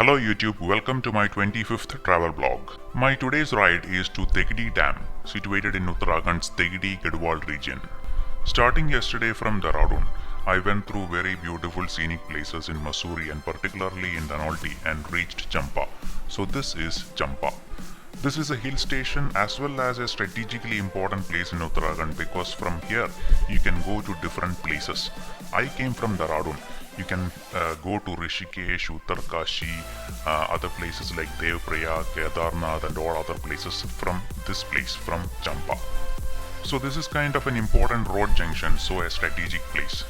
Hello YouTube, welcome to my 25th travel blog. My today's ride is to Tehri Dam, situated in Uttarakhand's Tehri Gadwal region. Starting yesterday from Dehradun, I went through very beautiful scenic places in Mussoorie and particularly in Dhanolti and reached Chamba. So this is Chamba. This is a hill station as well as a strategically important place in Uttarakhand because from here you can go to different places. I came from Dehradun. You can go to Rishikesh, Uttarkashi, other places like Devprayag, Kedarnath and all other places from this place, from Chamba. So this is kind of an important road junction, so a strategic place.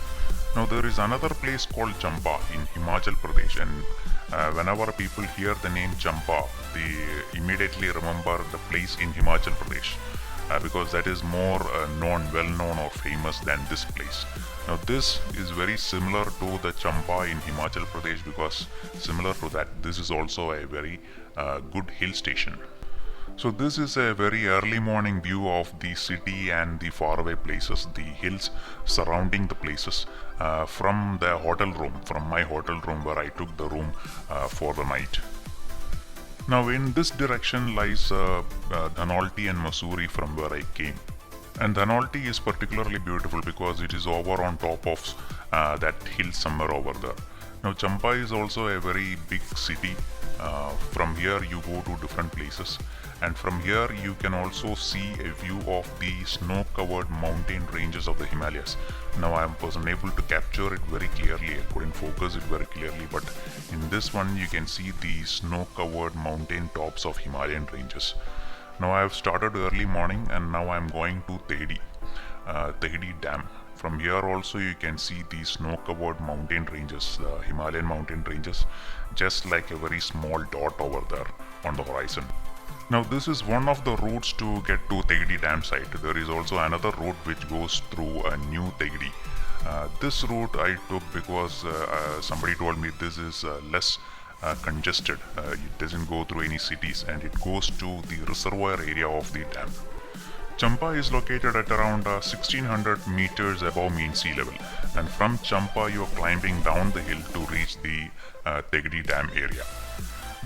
Now there is another place called Chamba in Himachal Pradesh, and whenever people hear the name Chamba, they immediately remember the place in Himachal Pradesh because that is more well known or famous than this place. Now this is very similar to the Chamba in Himachal Pradesh because similar to that, this is also a very good hill station. So this is a very early morning view of the city and the faraway places, the hills surrounding the places from the hotel room, from my hotel room where I took the room for the night. Now in this direction lies Dhanolti and Mussoorie from where I came. And Dhanolti is particularly beautiful because it is over on top of that hill somewhere over there. Now Chamba is also a very big city. From here you go to different places, and from here you can also see a view of the snow-covered mountain ranges of the Himalayas. Now I was unable to capture it very clearly, I couldn't focus it very clearly, but in this one you can see the snow-covered mountain tops of Himalayan ranges. Now I have started early morning and now I am going to Tehri Dam. From here also you can see the snow-covered mountain ranges, Himalayan mountain ranges, just like a very small dot over there on the horizon. Now this is one of the routes to get to Tehri Dam site. There is also another route which goes through New Tehri. This route I took because somebody told me this is less congested. It doesn't go through any cities and it goes to the reservoir area of the dam. Chamba is located at around 1600 meters above mean sea level, and from Chamba you are climbing down the hill to reach the Tehri Dam area.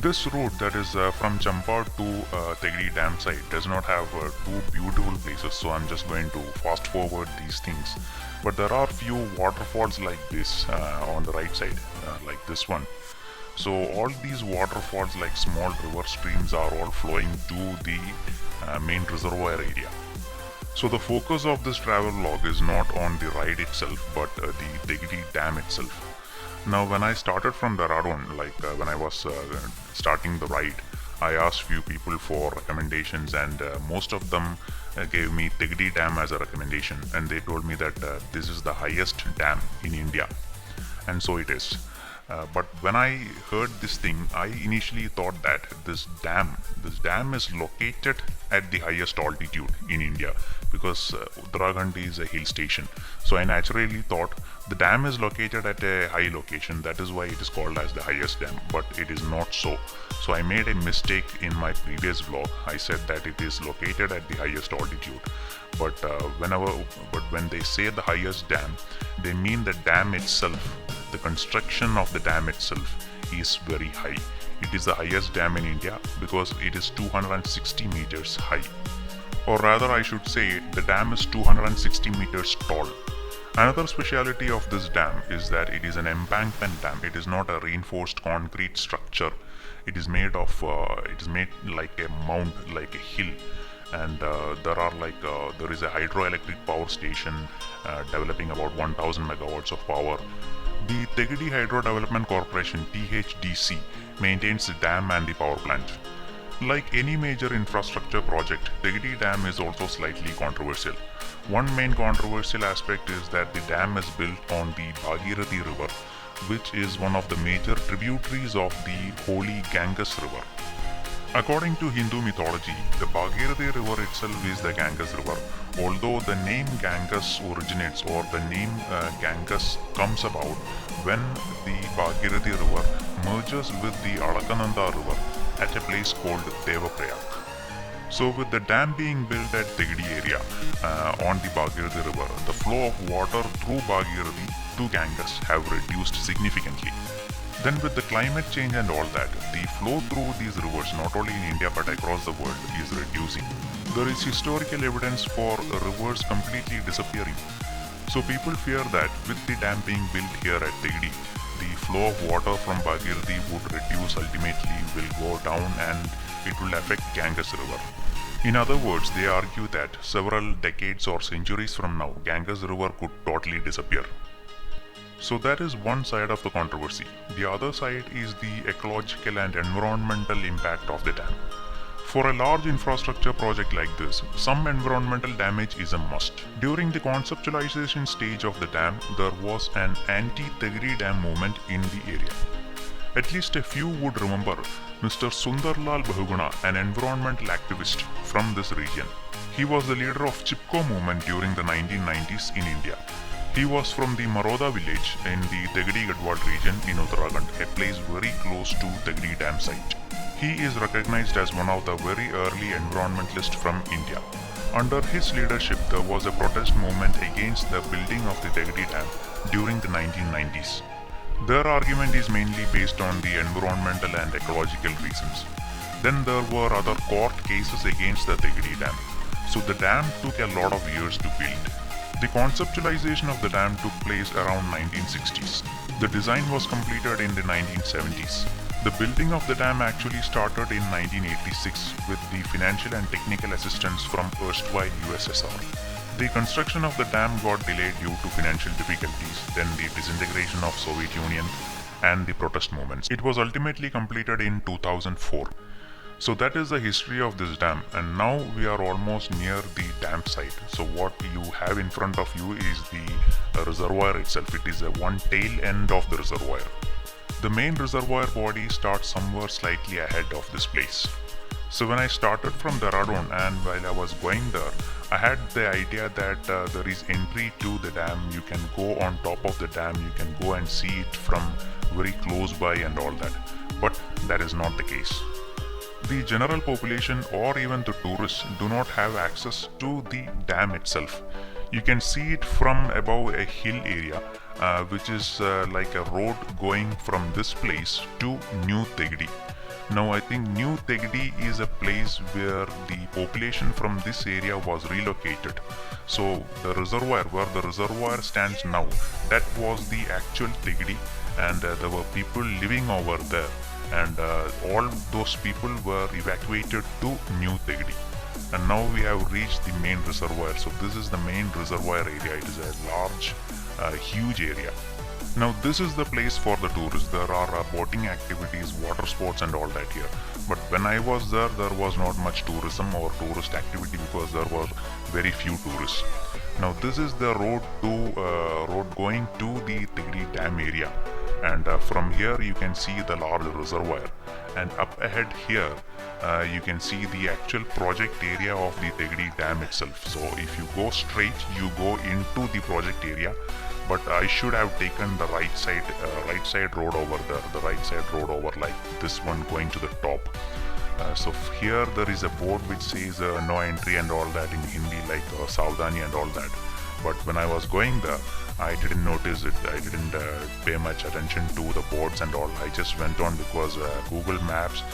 This route, that is from Chamba to Tehri Dam site, does not have two beautiful places, so I'm just going to fast forward these things. But there are few waterfalls like this on the right side, like this one. So all these waterfalls, like small river streams, are all flowing to the main reservoir area. So the focus of this travel log is not on the ride itself, but the Tehri Dam itself. Now when I started from Dehradun, like when I was starting the ride, I asked few people for recommendations, and most of them gave me Tehri Dam as a recommendation, and they told me that this is the highest dam in India, and so it is. But when I heard this thing, I initially thought that this dam is located at the highest altitude in India because Uttarakhand is a hill station. So I naturally thought the dam is located at a high location, that is why it is called as the highest dam, but it is not so. So I made a mistake in my previous vlog. I said that it is located at the highest altitude. But when they say the highest dam, they mean the dam itself. The construction of the dam itself is very high. It is the highest dam in India because it is 260 meters high. Or rather I should say the dam is 260 meters tall. Another speciality of this dam is that it is an embankment dam. It is not a reinforced concrete structure. It is made like a mound, like a hill. And there is a hydroelectric power station developing about 1000 megawatts of power. The Tehri Hydro Development Corporation (THDC) maintains the dam and the power plant. Like any major infrastructure project, Tehri Dam is also slightly controversial. One main controversial aspect is that the dam is built on the Bhagirathi River, which is one of the major tributaries of the holy Ganges River. According to Hindu mythology, the Bhagirathi River itself is the Ganges River, although the name Ganges originates, or the name Ganges comes about when the Bhagirathi River merges with the Alaknanda River at a place called Devprayag. So with the dam being built at Tehri area on the Bhagirathi River, the flow of water through Bhagirathi to Ganges have reduced significantly. Then with the climate change and all that, the flow through these rivers, not only in India but across the world, is reducing. There is historical evidence for rivers completely disappearing. So people fear that with the dam being built here at Tehri, the flow of water from Bhagirathi would reduce, ultimately will go down, and it will affect Ganges River. In other words, they argue that several decades or centuries from now, Ganges River could totally disappear. So that is one side of the controversy. The other side is the ecological and environmental impact of the dam. For a large infrastructure project like this, some environmental damage is a must. During the conceptualization stage of the dam, there was an anti-Tehri Dam movement in the area. At least a few would remember Mr. Sundarlal Bahuguna, an environmental activist from this region. He was the leader of Chipko movement during the 1990s in India. He was from the Maroda village in the Tehri Gadwal region in Uttarakhand, a place very close to Tehri Dam site. He is recognized as one of the very early environmentalists from India. Under his leadership, there was a protest movement against the building of the Tehri Dam during the 1990s. Their argument is mainly based on the environmental and ecological reasons. Then there were other court cases against the Tehri Dam. So the dam took a lot of years to build. The conceptualization of the dam took place around 1960s. The design was completed in the 1970s. The building of the dam actually started in 1986 with the financial and technical assistance from erstwhile USSR. The construction of the dam got delayed due to financial difficulties, then the disintegration of Soviet Union and the protest movements. It was ultimately completed in 2004. So that is the history of this dam, and now we are almost near the dam site. So what you have in front of you is the reservoir itself. It is a one tail end of the reservoir. The main reservoir body starts somewhere slightly ahead of this place. So when I started from Dehradun and while I was going there, I had the idea that there is entry to the dam. You can go on top of the dam, you can go and see it from very close by and all that. But that is not the case. The general population or even the tourists do not have access to the dam itself. You can see it from above a hill area, which is like a road going from this place to New Tehri. Now I think New Tehri is a place where the population from this area was relocated. So the reservoir, where the reservoir stands now, that was the actual Tehri, and there were people living over there, and all those people were evacuated to New Tehri. And now we have reached the main reservoir. So this is the main reservoir area. It is a large, huge area. Now this is the place for the tourists. There are boating activities, water sports and all that here. But when I was there was not much tourism or tourist activity because there were very few tourists. Now this is the road going to the Tehri Dam area. And from here you can see the large reservoir. And up ahead here, you can see the actual project area of the Tehri Dam itself. So if you go straight, you go into the project area. But I should have taken the right side road over there, the right side road over like this one going to the top. So here there is a board which says no entry and all that in Hindi, like Saudhani and all that. But when I was going there, I didn't notice it. I didn't pay much attention to the boards and all. I just went on because Google Maps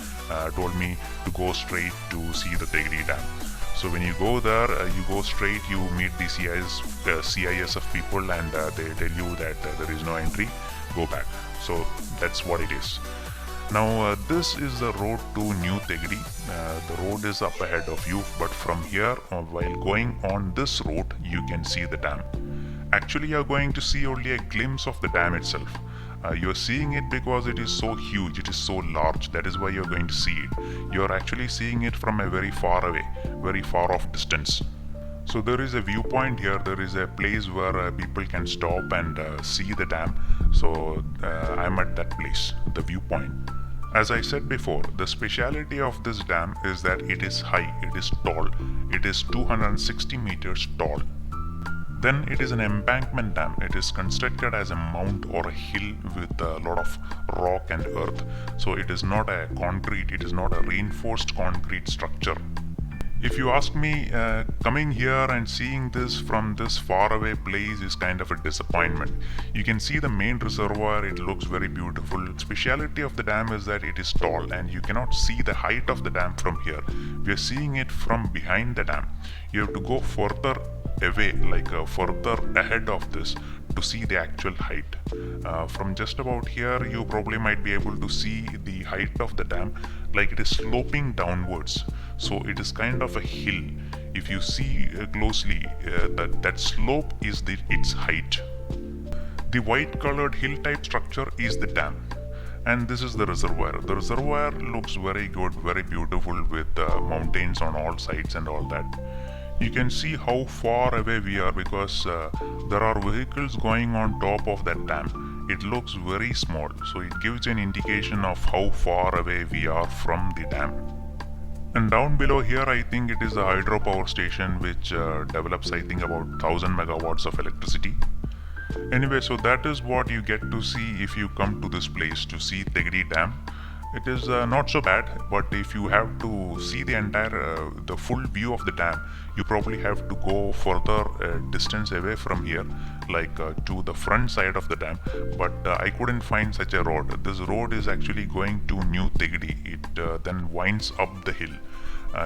told me to go straight to see the Tehri Dam. So when you go there, you go straight, you meet the CISF people, and they tell you that there is no entry, go back. So that's what it is. Now this is the road to New Tehri. The road is up ahead of you, but from here, while going on this road, you can see the dam. Actually, you are going to see only a glimpse of the dam itself. You are seeing it because it is so huge, it is so large. That is why you are going to see it. You are actually seeing it from a very far away, very far off distance. So there is a viewpoint here. There is a place where people can stop and see the dam. So I'm at that place, the viewpoint. As I said before, the speciality of this dam is that it is high, it is tall. It is 260 meters tall. Then it is an embankment dam. It is constructed as a mount or a hill with a lot of rock and earth. So it is not a concrete, it is not a reinforced concrete structure. If you ask me, coming here and seeing this from this far away place is kind of a disappointment. You can see the main reservoir, it looks very beautiful. Speciality of the dam is that it is tall and you cannot see the height of the dam from here. We are seeing it from behind the dam. You have to go further away, like further ahead of this to see the actual height. From just about here, you probably might be able to see the height of the dam, like it is sloping downwards. So it is kind of a hill. If you see closely, that slope is its height. The white colored hill type structure is the dam, and this is the reservoir. The reservoir looks very good, very beautiful, with mountains on all sides and all that. You can see how far away we are because there are vehicles going on top of that dam. It looks very small, so it gives an indication of how far away we are from the dam. And down below here, I think it is a hydropower station which develops, I think, about 1000 megawatts of electricity. Anyway, so that is what you get to see if you come to this place to see Tehri Dam. It is not so bad, but if you have to see the entire, the full view of the dam, you probably have to go further distance away from here, like to the front side of the dam. But I couldn't find such a road. This road is actually going to New Tehri. It then winds up the hill.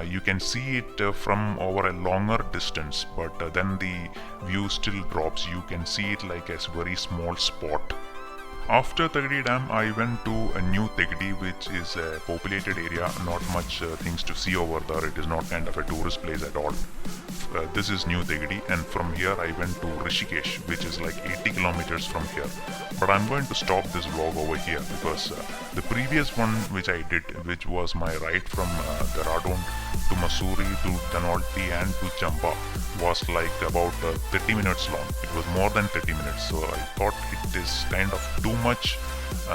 You can see it from over a longer distance, but then the view still drops. You can see it like a very small spot. After Tehri Dam, I went to a New Tehri, which is a populated area, not much things to see over there. It is not kind of a tourist place at all. This is New Tehri, and from here I went to Rishikesh, which is like 80 kilometers from here. But I'm going to stop this vlog over here because the previous one which I did, which was my ride from Dehradun to Mussoorie to Dhanolti and to Chamba, was like about 30 minutes long. It was more than 30 minutes, so I thought it is kind of too much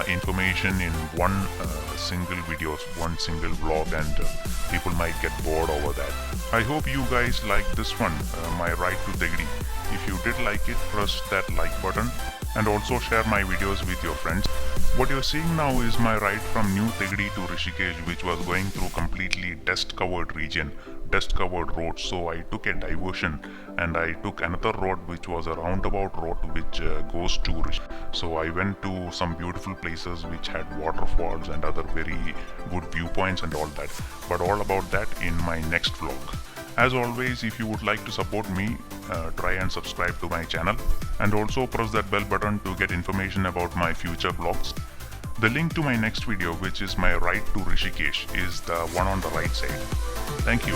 information in one single video, one single vlog, and people might get bored over that. I hope you guys like this one, my ride to Tehri. If you did like it, press that like button and also share my videos with your friends. What you're seeing now is my ride from New Tehri to Rishikesh, which was going through completely dust covered region, dust covered road. So I took a diversion and I took another road which was a roundabout road which goes to Rishikesh. So I went to some beautiful places which had waterfalls and other very good viewpoints and all that, but all about that in my next vlog. As always, if you would like to support me, try and subscribe to my channel and also press that bell button to get information about my future vlogs. The link to my next video, which is my ride to Rishikesh, is the one on the right side. Thank you.